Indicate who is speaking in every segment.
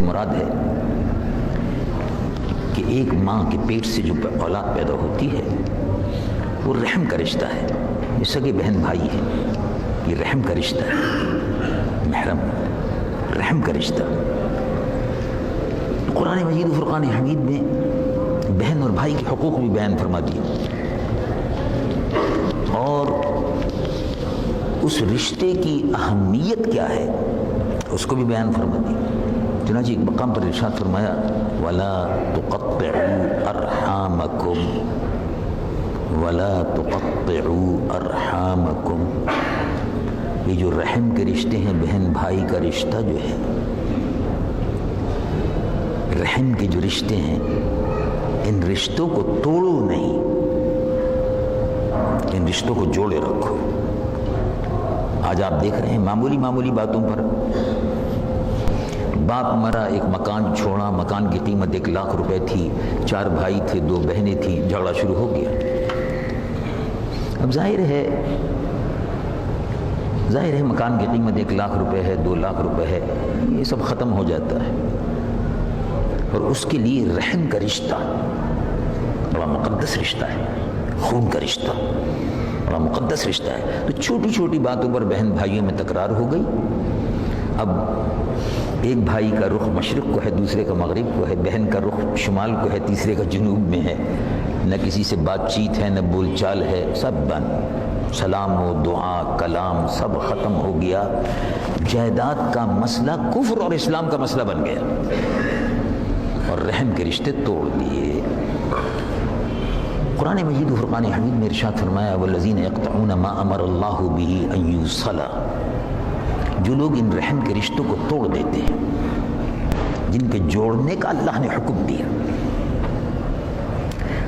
Speaker 1: مراد ہے کہ ایک ماں کے پیٹ سے جو اولاد پیدا ہوتی ہے وہ رحم کا رشتہ ہے، یہ سگے بہن بھائی ہیں، یہ رحم کا رشتہ ہے، محرم رحم کا رشتہ۔ قرآن مجید و فرقان حمید میں بہن اور بھائی کے حقوق بھی بیان فرما دیے اور اس رشتے کی اہمیت کیا ہے اس کو بھی بیان فرما دی۔ چنانچہ ایک مقام پر ارشاد فرمایا وَلَا تُقَطِّعُوا أَرْحَامَكُمْ وَلَا تُقَطِّعُوا أَرْحَامَكُمْ، یہ جو رحم کے رشتے ہیں، بہن بھائی کا رشتہ جو ہے، رحم کے جو رشتے ہیں ان رشتوں کو توڑو نہیں، ان رشتوں کو جوڑے رکھو۔ آج آپ دیکھ رہے ہیں معمولی باتوں پر باپ مرا، ایک مکان چھوڑا، مکان کی قیمت 1 لاکھ روپے تھی، 4 بھائی تھے، 2 بہنیں تھیں، جھگڑا شروع ہو گیا۔ اب ظاہر ہے مکان کی قیمت 1 لاکھ روپے ہے، 2 لاکھ روپے ہے، یہ سب ختم ہو جاتا ہے، اور اس کے لیے رحم کا رشتہ بڑا مقدس رشتہ ہے، خون کا رشتہ بڑا مقدس رشتہ ہے۔ تو چھوٹی چھوٹی باتوں پر بہن بھائیوں میں تکرار ہو گئی۔ اب ایک بھائی کا رخ مشرق کو ہے، دوسرے کا مغرب کو ہے، بہن کا رخ شمال کو ہے، تیسرے کا جنوب میں ہے، نہ کسی سے بات چیت ہے، نہ بول چال ہے، سب بند، سلام و دعا کلام سب ختم ہو گیا۔ جائیداد کا مسئلہ کفر اور اسلام کا مسئلہ بن گیا اور رحم کے رشتے توڑ دیے۔ قرآن مجید و فرقان حمید میں ارشاد فرمایا والذین یقطعون ما امر اللہ بہ ان یوصل، جو لوگ ان رحم کے رشتوں کو توڑ دیتے ہیں، جن کے جوڑنے کا اللہ نے حکم دیا،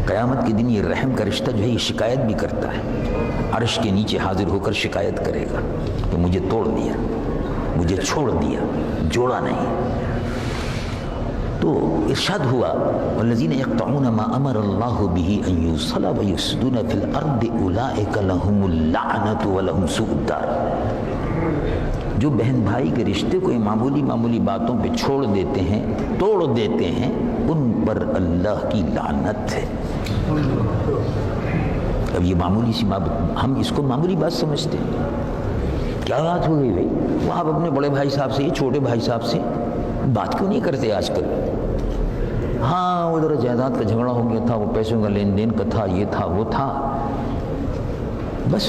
Speaker 1: قیامت کے دن یہ رحم کا رشتہ جو ہے یہ شکایت بھی کرتا ہے، عرش کے نیچے حاضر ہو کر شکایت کرے گا کہ مجھے توڑ دیا، مجھے چھوڑ دیا، جوڑا نہیں۔ تو ارشاد ہوا والذین یقطعون ما امر اللہ بہ ان یوصل ویفسدون فی الارض اولئک لهم اللعنۃ ولهم سوء الدار، جو بہن بھائی کے رشتے کو معمولی باتوں پہ چھوڑ دیتے ہیں، توڑ دیتے ہیں، ان پر اللہ کی لعنت ہے۔ اب یہ معمولی سی بات، ہم اس کو معمولی بات سمجھتے ہیں، کیا بات ہو گئی بھائی، وہ آپ اپنے بڑے بھائی صاحب سے، چھوٹے بھائی صاحب سے بات کیوں نہیں کرتے آج کل؟ ہاں وہ ذرا جائیداد کا جھگڑا ہو گیا تھا، وہ پیسوں کا لین دین کا تھا، یہ تھا وہ تھا، بس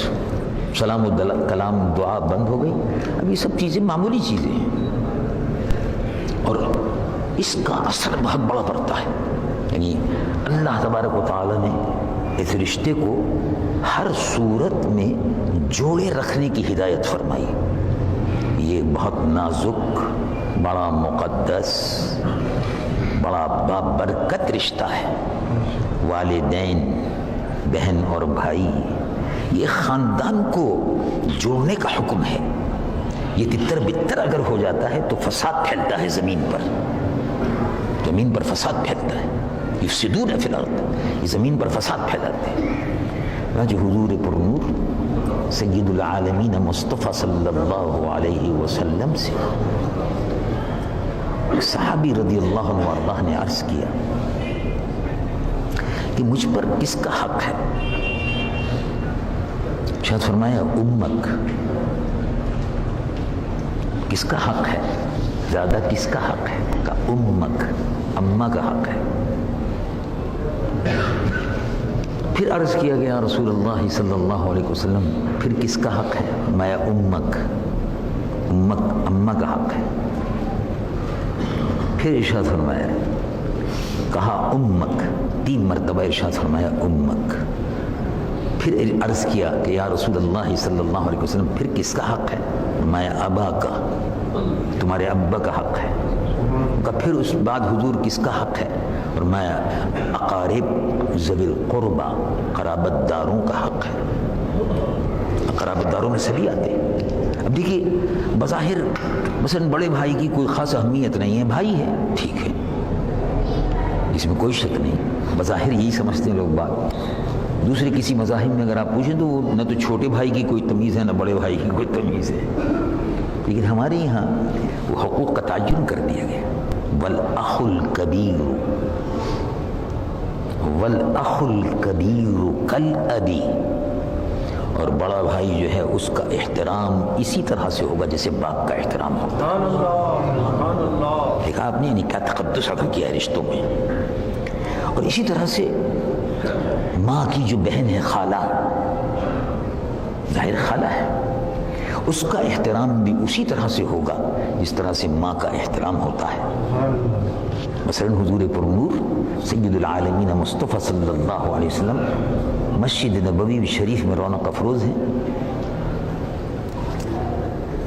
Speaker 1: سلام و کلام دعا بند ہو گئی۔ اب یہ سب چیزیں معمولی چیزیں ہیں اور اس کا اثر بہت بڑا پڑتا ہے۔ یعنی اللہ تبارک و تعالی نے اس رشتے کو ہر صورت میں جوڑے رکھنے کی ہدایت فرمائی۔ یہ بہت نازک، بڑا مقدس، بڑا بابرکت رشتہ ہے۔ والدین، بہن اور بھائی، یہ خاندان کو جوڑنے کا حکم ہے۔ یہ تتر بتر اگر ہو جاتا ہے تو فساد پھیلتا ہے زمین پر فساد پھیلتا ہے۔ یفسدون فی الارض، یہ زمین پر فساد پھیلاتے ہیں۔ آج حضور پرنور سید العالمین مصطفیٰ صلی اللہ علیہ وسلم سے صحابی رضی اللہ عنہ وارضاہ نے عرض کیا کہ مجھ پر کس کا حق ہے؟ شاید فرمایا امک، کس کا حق ہے زیادہ، کس کا حق ہے؟ کہ امک، اماں کا حق ہے۔ پھر عرض کیا گیا رسول اللہ صلی اللہ علیہ وسلم پھر کس کا حق ہے؟ میں امک، اماں کا حق ہے۔ پھر ارشاد فرمایا، کہا امک، 3 مرتبہ ارشاد فرمایا امک۔ پھر عرض کیا کہ یا رسول اللہ صلی اللہ علیہ وسلم پھر کس کا حق ہے؟ فرمایا ابا کا، تمہارے ابا کا حق ہے۔ پھر اس بعد حضور کس کا حق ہے؟ فرمایا اقارب ذوی القربہ، قرابت داروں کا حق ہے۔ قرابت داروں میں سبھی آتے ہیں۔ اب دیکھیے بظاہر مثلا بڑے بھائی کی کوئی خاص اہمیت نہیں ہے، بھائی ہے ٹھیک ہے، اس میں کوئی شک نہیں، بظاہر یہی سمجھتے ہیں لوگ بات۔ دوسرے کسی مذاہب میں اگر آپ پوچھیں تو نہ تو چھوٹے بھائی کی کوئی تمیز ہے، نہ بڑے بھائی کی کوئی تمیز ہے، لیکن ہمارے یہاں وہ حقوق کا تعین کر دیا گیا. والاخ الکبیر کالابی، اور بڑا بھائی جو ہے اس کا احترام اسی طرح سے ہوگا جیسے باپ کا احترام ہوتا ہے. دیکھا آپ نے، یعنی کیا تقدس عطا کیا ہے رشتوں میں. اور اسی طرح سے ماں کی جو بہن ہے خالہ، ظاہر خالہ ہے، اس کا احترام بھی اسی طرح سے ہوگا جس طرح سے ماں کا احترام ہوتا ہے. مثلا حضور پر نور سید العالمین مصطفیٰ صلی اللہ علیہ وسلم مسجد نبوی شریف میں رونق افروز ہیں.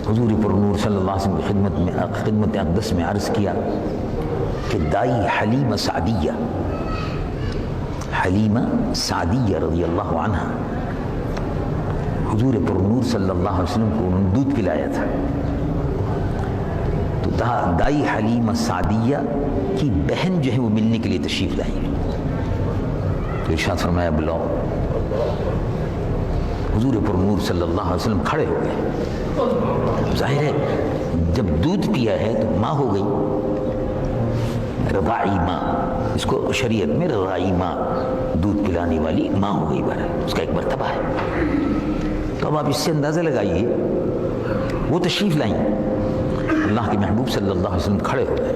Speaker 1: حضور پر نور صلی اللہ علیہ وسلم کی خدمت اقدس میں عرض کیا کہ دائی حلیمہ سعدیہ رضی اللہ عنہ، حضور پر نور صلی اللہ علیہ وسلم کو انہوں نے دودھ پلایا تھا. تو دائی حلیمہ سعدیہ کی بہن جو ہے وہ ملنے کے لیے تشریف لائی. تو ارشاد فرمایا بلاؤ. حضور پر نور صلی اللہ علیہ وسلم کھڑے ہو گئے. ظاہر ہے جب دودھ پیا ہے تو ماں ہو گئی، رضاعی ماں، اس کو شریعت میں رضاعی ماں، دودھ پلانے والی ماں ہو گئی. بار اس کا ایک مرتبہ ہے. تو اب آپ اس سے اندازہ لگائیے، وہ تشریف لائیں، اللہ کے محبوب صلی اللہ علیہ وسلم کھڑے ہو گئے،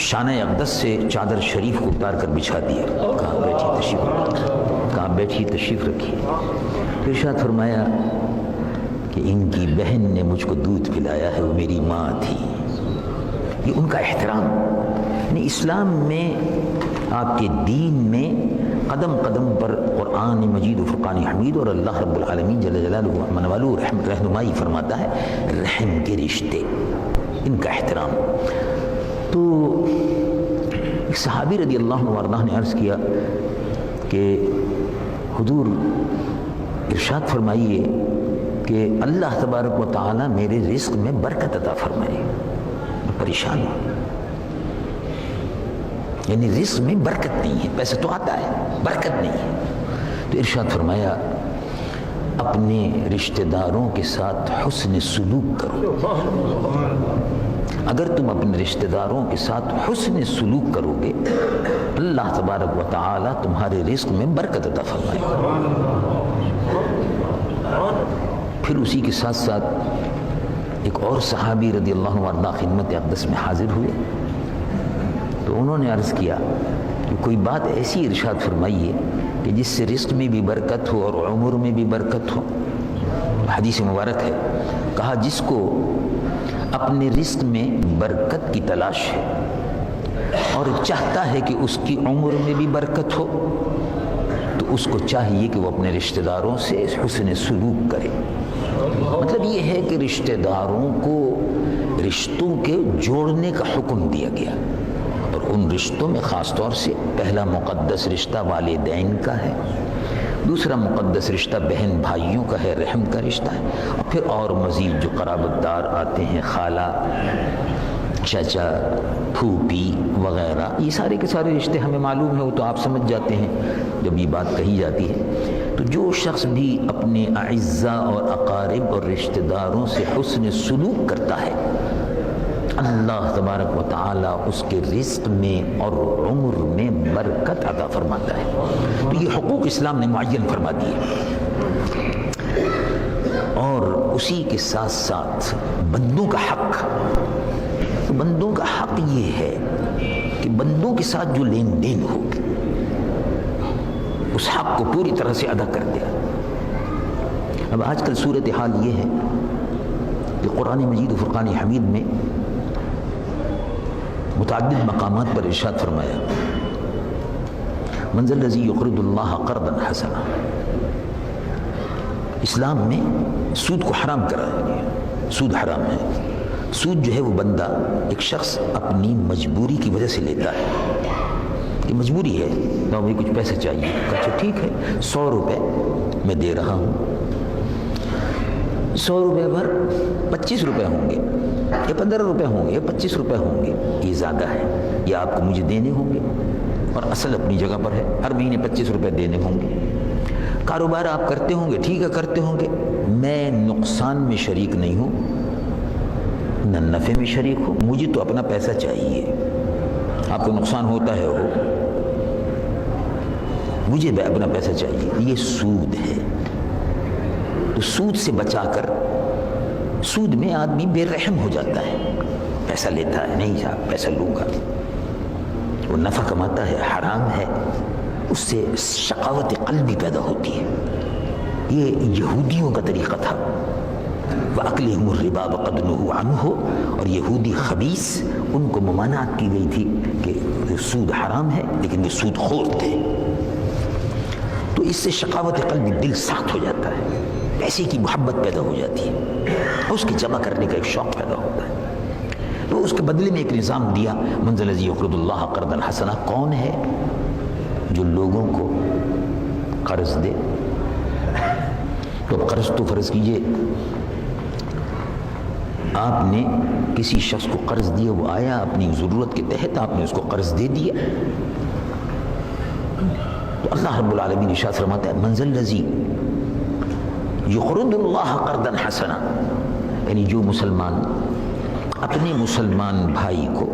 Speaker 1: شانہ اقدس سے چادر شریف کو اتار کر بچھا دیا. کہا بیٹھی تشریف رکھیے. ارشاد فرمایا کہ ان کی بہن نے مجھ کو دودھ پلایا ہے، وہ میری ماں تھی. یہ ان کا احترام. یعنی اسلام میں، آپ کے دین میں قدم قدم پر قرآن مجید و فرقان حمید اور اللہ رب العالمین جل جلالہ من والو رہنمائی فرماتا ہے رحم کے رشتے، ان کا احترام. تو ایک صحابی رضی اللہ عنہ وارضاہ نے عرض کیا کہ حضور ارشاد فرمائیے کہ اللہ تبارک و تعالی میرے رزق میں برکت عطا فرمائے. میں پریشان ہوں، یعنی رزق میں برکت نہیں ہے. پیسہ تو آتا ہے، برکت نہیں ہے. تو ارشاد فرمایا اپنے رشتہ داروں کے ساتھ حسن سلوک کرو. اگر تم اپنے رشتہ داروں کے ساتھ حسن سلوک کرو گے، اللہ تبارک و تعالی تمہارے رزق میں برکت عطا فرمائے. پھر اسی کے ساتھ ساتھ ایک اور صحابی رضی اللہ عنہ خدمت اقدس میں حاضر ہوئے. تو انہوں نے عرض کیا کہ کوئی بات ایسی ارشاد فرمائیے کہ جس سے رزق میں بھی برکت ہو اور عمر میں بھی برکت ہو. حدیث مبارک ہے. کہا جس کو اپنے رزق میں برکت کی تلاش ہے اور چاہتا ہے کہ اس کی عمر میں بھی برکت ہو، تو اس کو چاہیے کہ وہ اپنے رشتہ داروں سے حسن سلوک کرے. مطلب یہ ہے کہ رشتہ داروں کو رشتوں کے جوڑنے کا حکم دیا گیا، اور ان رشتوں میں خاص طور سے پہلا مقدس رشتہ والدین کا ہے، دوسرا مقدس رشتہ بہن بھائیوں کا ہے، رحم کا رشتہ ہے، اور پھر اور مزید جو قرابت دار آتے ہیں، خالہ، چچا، پھوپھی وغیرہ. یہ سارے کے سارے رشتے ہمیں معلوم ہیں، وہ تو آپ سمجھ جاتے ہیں جب یہ بات کہی جاتی ہے. تو جو شخص بھی اپنے اعزاء اور اقارب اور رشتہ داروں سے حسن سلوک کرتا ہے، اللہ تبارک و تعالی اس کے رزق میں اور عمر میں برکت عطا فرماتا ہے. تو یہ حقوق اسلام نے معین فرما دیے. اور اسی کے ساتھ ساتھ بندوں کا حق. تو بندوں کا حق یہ ہے کہ بندوں کے ساتھ جو لین دین ہو اس حق کو پوری طرح سے ادا کر دیا. اب آج کل صورتحال یہ ہے کہ قرآن مجید و فرقان حمید میں متعدد مقامات پر ارشاد فرمایا من ذا الذی یقرض اللہ قرضا حسنا. اسلام میں سود کو حرام کرا ہے. سود حرام ہے. سود جو ہے وہ بندہ، ایک شخص اپنی مجبوری کی وجہ سے لیتا ہے کہ مجبوری ہے تو مجھے کچھ پیسے چاہیے. اچھا ٹھیک ہے، 100 روپے میں دے رہا ہوں. 100 روپے پر 25 روپے ہوں گے یا 15 روپے ہوں گے یا 25 روپے ہوں گے، یہ زیادہ ہے، یہ آپ کو مجھے دینے ہوں گے. اور اصل اپنی جگہ پر ہے، ہر مہینے 25 روپے دینے ہوں گے. کاروبار آپ کرتے ہوں گے، ٹھیک ہے کرتے ہوں گے، میں نقصان میں شریک نہیں ہوں. نہ نفع میں شریک ہو، مجھے تو اپنا پیسہ چاہیے، آپ کو نقصان ہوتا ہے ہو، مجھے اپنا پیسہ چاہیے، یہ سود ہے۔ تو سود سے بچا کر، سود میں آدمی بے رحم ہو جاتا ہے، پیسہ لیتا ہے، نہیں صاحب پیسہ لوں گا، وہ نفع کماتا ہے، حرام ہے، اس سے شقاوت قلبی پیدا ہوتی ہے۔ یہ یہودیوں کا طریقہ تھا، وَأَكْلِهِمُ الرِّبَا وَقَدْ نُهُوا عَنْهُ، اور یہودی خبیث، ان کو ممانعت کی گئی تھی کہ سود حرام ہے، لیکن وہ سود خور تھے۔ تو اس سے شقاوت قلبی، دل سخت ہو جاتا ہے، پیسے کی محبت پیدا ہو جاتی ہے، اور اس کے جمع کرنے کا ایک شوق پیدا ہوتا ہے۔ تو اس کے بدلے میں ایک نظام دیا، مَنْ ذَا الَّذِي يُقْرِضُ اللَّهَ قَرْضًا حَسَنًا، کون ہے جو لوگوں کو قرض دے؟ تو قرض تو فرض کیجئے آپ نے کسی شخص کو قرض دیا، وہ آیا اپنی ضرورت کے تحت، آپ نے اس کو قرض دے دیا، تو اللہ رب العالمین ارشاد فرماتا ہے مَنْ ذَا الَّذِي يُقْرِضُ اللَّهَ قَرْضًا حَسَنًا، یعنی جو مسلمان اپنے مسلمان بھائی کو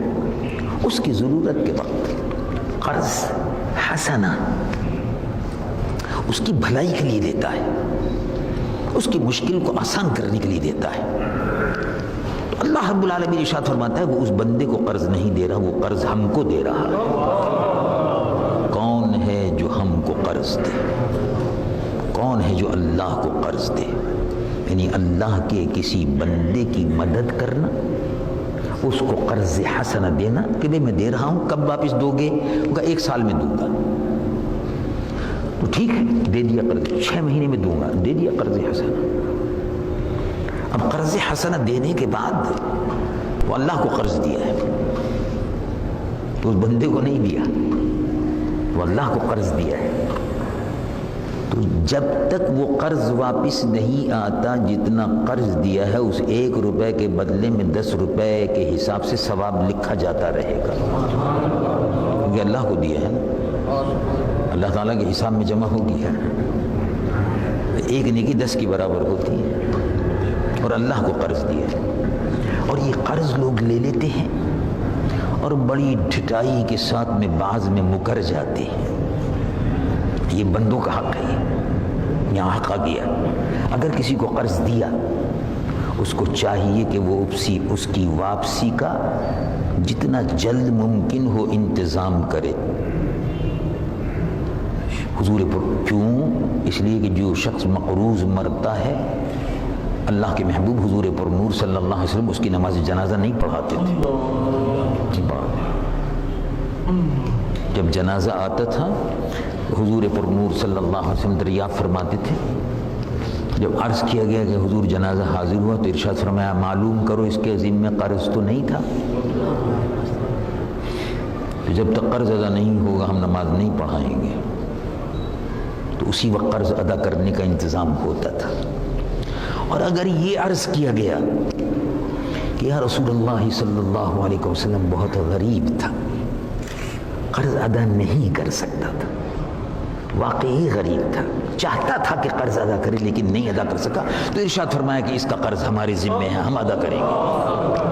Speaker 1: اس کی ضرورت کے وقت قرض حسنہ، اس کی بھلائی کے لیے دیتا ہے، اس کی مشکل کو آسان کرنے کے لیے دیتا ہے، تو اللہ رب العالمین ارشاد فرماتا ہے وہ اس بندے کو قرض نہیں دے رہا، وہ قرض ہم کو دے رہا ہے۔ کون ہے جو ہم کو قرض دے؟ کون ہے جو اللہ کو قرض دے؟ یعنی اللہ کے کسی بندے کی مدد کرنا، اس کو قرض حسنہ دینا کہ بھئی میں دے رہا ہوں، کب واپس دو گے؟ وہ کہا 1 سال میں دوں گا، تو ٹھیک ہے دے دیا قرض، 6 مہینے میں دوں گا، دے دیا قرض حسنہ۔ اب قرض حسنہ دینے کے بعد وہ اللہ کو قرض دیا ہے، تو اس بندے کو نہیں دیا، وہ اللہ کو قرض دیا ہے، تو جب تک وہ قرض واپس نہیں آتا، جتنا قرض دیا ہے اس 1 روپے کے بدلے میں 10 روپے کے حساب سے ثواب لکھا جاتا رہے گا، کیونکہ اللہ کو دیا ہے نا، اللہ تعالیٰ کے حساب میں جمع ہو گیا ہے، 1 نیکی 10 کی برابر ہوتی ہے، اور اللہ کو قرض دیا ہے۔ اور یہ قرض لوگ لے لیتے ہیں اور بڑی ڈھٹائی کے ساتھ میں بعض میں مکر جاتے ہیں، یہ بندوں کا حق ہے، یہاں حق آ گیا۔ اگر کسی کو قرض دیا، اس کو چاہیے کہ وہ اس کی واپسی کا جتنا جلد ممکن ہو انتظام کرے۔ حضور پر کیوں؟ اس لیے کہ جو شخص مقروض مرتا ہے، اللہ کے محبوب حضور پر نور صلی اللہ علیہ وسلم اس کی نماز جنازہ نہیں پڑھاتے تھے۔ جب جنازہ آتا تھا حضور پر نور صلی اللہ علیہ وسلم دریافت فرماتے تھے، جب عرض کیا گیا کہ حضور جنازہ حاضر ہوا تو ارشاد فرمایا معلوم کرو اس کے ذمہ قرض تو نہیں تھا، تو جب تک قرض ادا نہیں ہوگا ہم نماز نہیں پڑھائیں گے، تو اسی وقت قرض ادا کرنے کا انتظام ہوتا تھا۔ اور اگر یہ عرض کیا گیا کہ یا رسول اللہ صلی اللہ علیہ وسلم بہت غریب تھا، قرض ادا نہیں کر سکتا تھا، واقعی غریب تھا، چاہتا تھا کہ قرض ادا کرے لیکن نہیں ادا کر سکا، تو ارشاد فرمایا کہ اس کا قرض ہمارے ذمہ ہے، ہم ادا کریں گے۔